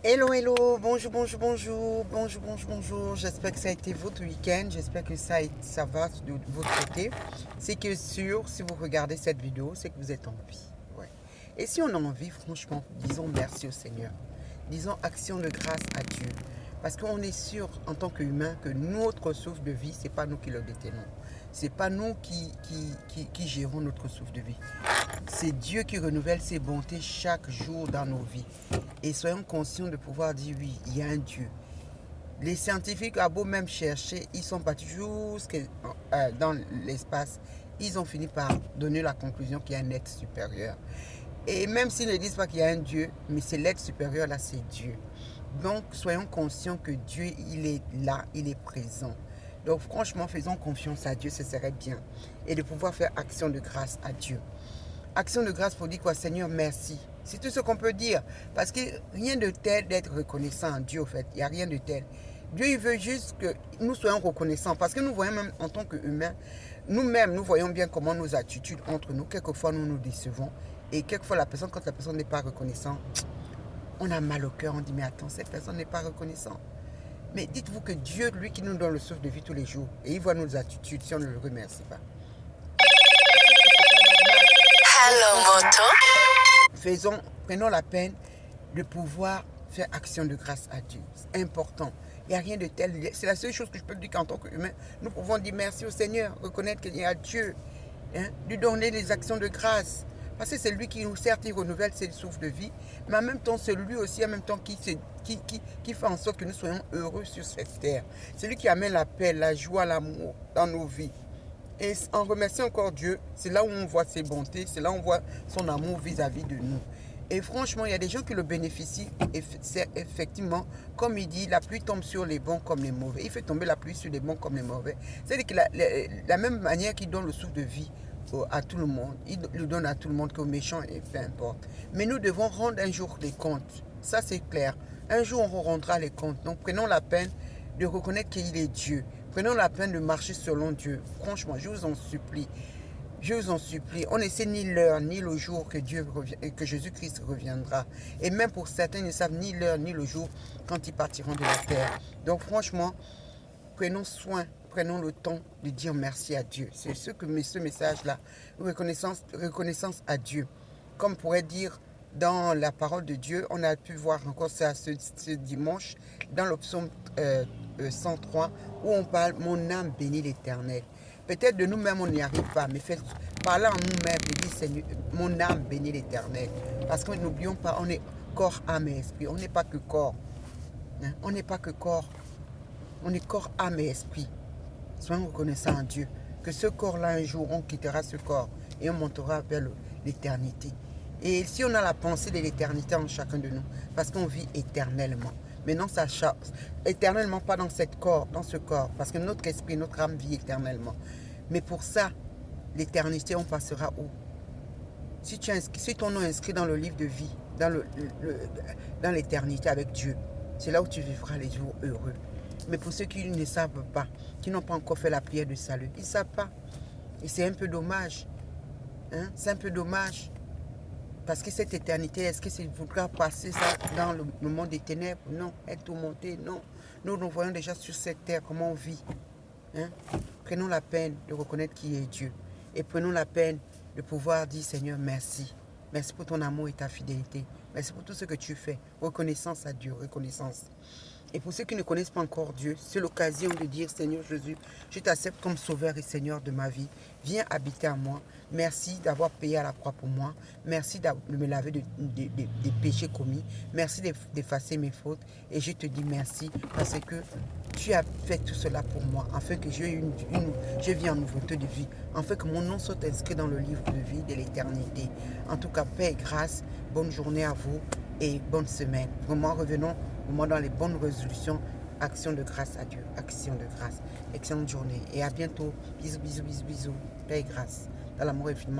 Hello, hello, bonjour, bonjour, bonjour, bonjour, bonjour, bonjour. J'espère que ça a été votre week-end. J'espère que ça va de votre côté. C'est que sûr, si vous regardez cette vidéo, c'est que vous êtes en vie. Ouais. Et si on est en vie, franchement, disons merci au Seigneur. Disons action de grâce à Dieu. Parce qu'on est sûr, en tant qu'humain, que notre souffle de vie, ce n'est pas nous qui le détenons. Ce n'est pas nous qui gérons notre souffle de vie. C'est Dieu qui renouvelle ses bontés chaque jour dans nos vies. Et soyons conscients de pouvoir dire oui, il y a un Dieu. Les scientifiques, à beau même chercher, ils sont partis jusque dans l'espace. Ils ont fini par donner la conclusion qu'il y a un être supérieur. Et même s'ils ne disent pas qu'il y a un Dieu, mais c'est l'être supérieur là, c'est Dieu. Donc, soyons conscients que Dieu, il est là, il est présent. Donc, franchement, faisons confiance à Dieu, ce serait bien. Et de pouvoir faire action de grâce à Dieu. Action de grâce pour dire quoi, Seigneur, merci. C'est tout ce qu'on peut dire. Parce que rien de tel d'être reconnaissant à Dieu, en fait. Il n'y a rien de tel. Dieu, il veut juste que nous soyons reconnaissants. Parce que nous voyons même en tant qu'humains, nous-mêmes, nous voyons bien comment nos attitudes entre nous, quelquefois nous nous décevons. Et quelquefois, quand la personne n'est pas reconnaissante, on a mal au cœur. On dit, mais attends, cette personne n'est pas reconnaissante. Mais dites-vous que Dieu, lui qui nous donne le souffle de vie tous les jours, et il voit nos attitudes si on ne le remercie pas. Hello, moto. Prenons la peine de pouvoir faire action de grâce à Dieu. C'est important. Il n'y a rien de tel. C'est la seule chose que je peux dire qu'en tant qu'humain, nous pouvons dire merci au Seigneur, reconnaître qu'il y a Dieu, lui donner des actions de grâce. Parce que c'est lui qui nous, certes, il renouvelle ses souffles de vie, mais en même temps, c'est lui aussi, en même temps, qui fait en sorte que nous soyons heureux sur cette terre. C'est lui qui amène la paix, la joie, l'amour dans nos vies. Et en remerciant encore Dieu, c'est là où on voit ses bontés, c'est là où on voit son amour vis-à-vis de nous. Et franchement, il y a des gens qui le bénéficient. Et c'est effectivement, comme il dit, la pluie tombe sur les bons comme les mauvais. Il fait tomber la pluie sur les bons comme les mauvais. C'est-à-dire que la même manière qu'il donne le souffle de vie à tout le monde, il le donne à tout le monde, qu'aux méchants, et peu importe. Mais nous devons rendre un jour les comptes. Ça, c'est clair. Un jour, on rendra les comptes. Donc, prenons la peine de reconnaître qu'il est Dieu. Prenons la peine de marcher selon Dieu. Franchement, je vous en supplie. Je vous en supplie. On ne sait ni l'heure, ni le jour que Jésus-Christ reviendra. Et même pour certains, ils ne savent ni l'heure, ni le jour quand ils partiront de la terre. Donc franchement, prenons soin, prenons le temps de dire merci à Dieu. C'est ce message-là, reconnaissance à Dieu. Comme on pourrait dire dans la parole de Dieu, on a pu voir encore ça ce dimanche dans le psaume 103 où on parle « Mon âme bénit l'Éternel ». Peut-être de nous-mêmes on n'y arrive pas, mais parler en nous-mêmes et dire « Seigneur, mon âme bénit l'Éternel ». Parce que n'oublions pas, on est corps, âme et esprit. On n'est pas que corps. On n'est pas que corps. On est corps, âme et esprit. Soyons reconnaissants à Dieu que ce corps-là, un jour, on quittera ce corps et on montera vers l'éternité. Et si on a la pensée de l'éternité en chacun de nous, parce qu'on vit éternellement. Mais non, ça change. Éternellement, pas dans ce corps, parce que notre esprit, notre âme vit éternellement. Mais pour ça, l'éternité, on passera où? Si ton nom est inscrit dans le livre de vie, dans l'éternité avec Dieu, c'est là où tu vivras les jours heureux. Mais pour ceux qui ne savent pas, qui n'ont pas encore fait la prière de salut, ils ne savent pas. Et c'est un peu dommage. C'est un peu dommage. Parce que cette éternité, est-ce que c'est voudra passer ça dans le monde des ténèbres? Non. Être tourmenté? Non. Nous voyons déjà sur cette terre comment on vit. Prenons la peine de reconnaître qui est Dieu. Et prenons la peine de pouvoir dire, Seigneur, merci. Merci pour ton amour et ta fidélité. Merci pour tout ce que tu fais. Reconnaissance à Dieu, reconnaissance. Et pour ceux qui ne connaissent pas encore Dieu, c'est l'occasion de dire, Seigneur Jésus, je t'accepte comme sauveur et Seigneur de ma vie. Viens habiter en moi. Merci d'avoir payé à la croix pour moi. Merci de me laver des péchés commis. Merci d'effacer mes fautes. Et je te dis merci parce que tu as fait tout cela pour moi, afin que je vis en nouveauté de vie, afin que mon nom soit inscrit dans le livre de vie de l'éternité. En tout cas, paix et grâce. Bonne journée à vous et bonne semaine. Vraiment, revenons dans les bonnes résolutions. Action de grâce à Dieu. Action de grâce. Excellente journée. Et à bientôt. Bisous, bisous, bisous, bisous. Paix et grâce. Dans l'amour infiniment.